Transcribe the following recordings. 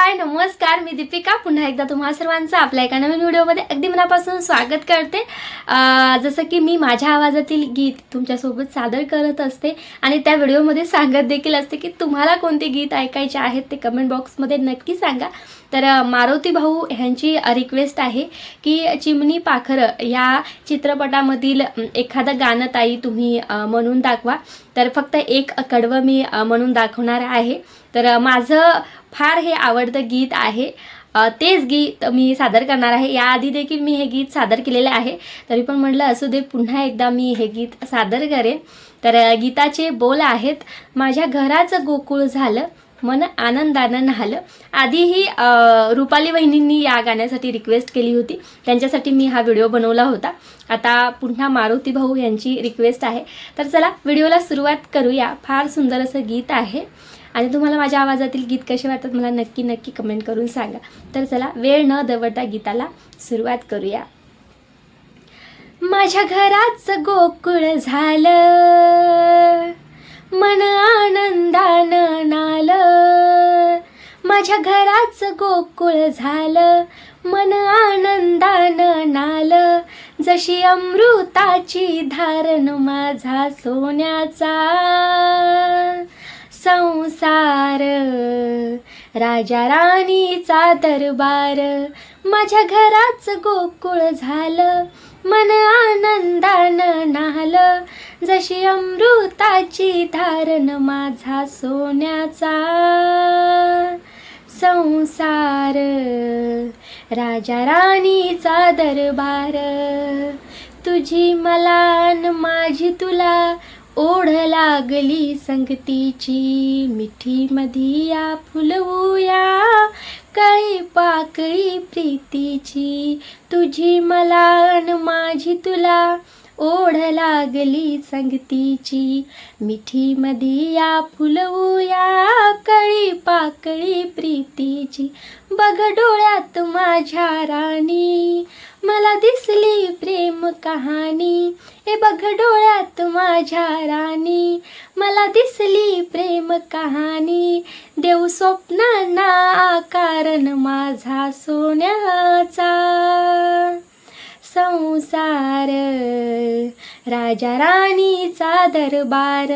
हाय नमस्कार, मी दीपिका पुन्हा एकदा तुम्हा सर्वांचं आपल्या एका नवीन व्हिडिओमध्ये अगदी मनापासून स्वागत करते। जसं की मी माझ्या आवाजातील गीत तुमच्यासोबत सादर करत असते आणि त्या व्हिडिओमध्ये सांगत देखील असते की तुम्हाला कोणते गीत ऐकायचे आहेत ते कमेंट बॉक्समध्ये नक्की सांगा। तर मारुती भाऊ यांची रिक्वेस्ट आहे की चिमणी पाखरं या चित्रपटामधील एखादं गाणं ताई तुम्ही म्हणून दाखवा। तर फक्त एक कडवं मी म्हणून दाखवणार आहे। तर माझं फार हे आवडतं गीत आहे, तेच गीत मी सादर करणार आहे। याआधी देखील मी हे गीत सादर केलेले आहे, तरी पण म्हटलं असू दे पुन्हा एकदा मी हे गीत सादर करेन। तर गीताचे बोल आहेत, माझ्या घराचं गोकुळ झालं मन आनंदानं न्हालं। आधीही रुपाली वहिनींनी या गाण्यासाठी रिक्वेस्ट केली होती, त्यांच्यासाठी मी हा व्हिडिओ बनवला होता। आता पुन्हा मारुती भाऊ यांची रिक्वेस्ट आहे, तर चला व्हिडिओला सुरुवात करूया। फार सुंदर असं गीत आहे आणि तुम्हाला माझ्या आवाजातील गीत कसे वाटतात मला नक्की नक्की कमेंट करून सांगा। तर चला वेळ न दवडता गीताला सुरुवात करूया। माझ्या घराचं गोकुळ झालं मन आनंदानं नालं। माझ्या घराचं गोकुळ झालं मन आनंदानं नालं। जशी अमृताची धारण माझा सोन्याचा संसार राजा राणीचा दरबार। माझ्या घराचं गोकुळ झालं मन आनंदानं न्हालं। जशी अमृताची धारण माझा सोन्याचा संसार राजा राणीचा दरबार। तुझी मला न माझी तुला ओढ लागली संगतीची। मिठी मधिया फुलवूया काळी पाकळी प्रीतीची। तुझी मला न माझी तुला ओढ लागली संगतीची। मिठी मधिया फुलवूया काळी पाकळी प्रीतीची। बघ डोळ्यात माझ्या राणी मला दिसली प्रेम कहाणी। ए बघ डोळ्यात माझ्या राणी मला दिसली प्रेम कहाणी। देव स्वप्नांना आकारण माझा सोन्याचा संसार राजा राणीचा दरबार।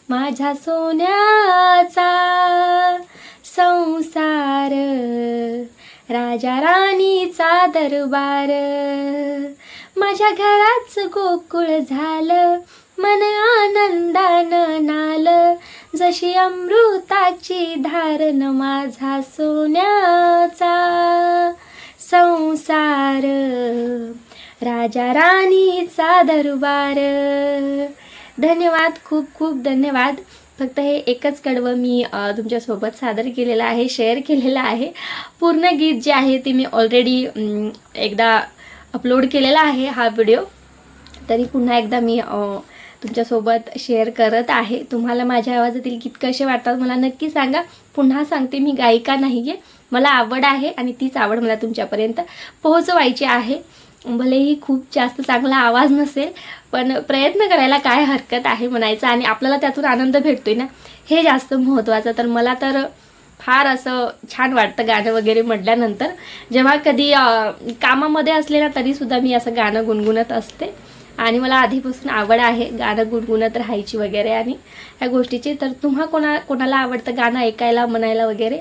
माझ्या सोन्याचा संसार राजा राणीचा दरबार। माझ्या घराचं गोकुळ झालं मन आनंदानं नालं। जशी अमृताची धारण माझा सोन्याचा संसार राजा राणीचा दरबार। धन्यवाद, खूप खूप धन्यवाद। फक्त हे एकच कडवं मी तुमच्यासोबत सादर केलेलं आहे, शेअर केलेलं आहे। पूर्ण गीत जे आहे ते मी ऑलरेडी एकदा अपलोड केलेला आहे हा व्हिडिओ, तरी पुन्हा एकदा मी तुमच्यासोबत शेअर करत आहे। तुम्हाला माझ्या आवाजातील गीत कसे वाटतात मला नक्की सांगा। पुन्हा सांगते, मी गायिका नाही आहे, मला आवड आहे आणि तीच आवड मला तुमच्यापर्यंत पोहोचवायची आहे। भलेही खूप जास्त चांगला आवाज नसेल, पण प्रयत्न करायला काय हरकत आहे म्हणायचं, आणि आपल्याला त्यातून आनंद भेटतोय ना, हे जास्त महत्त्वाचं। तर मला तर फार असं छान वाटतं गाणं वगैरे म्हटल्यानंतर। जेव्हा कधी कामामध्ये असले ना तरीसुद्धा मी असं गाणं गुणगुणत असते आणि मला आधीपासून आवड आहे गाणं गुणगुणत राहायची वगैरे आणि ह्या गोष्टीची। तर कोणाला आवडतं गाणं ऐकायला म्हणायला वगैरे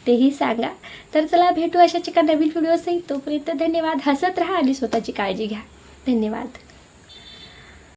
तेही सांगा। तर चला भेटू अशाच एका नवीन व्हिडिओसही, तोपर्यंत धन्यवाद। हसत राहा आणि स्वतःची काळजी घ्या। धन्यवाद।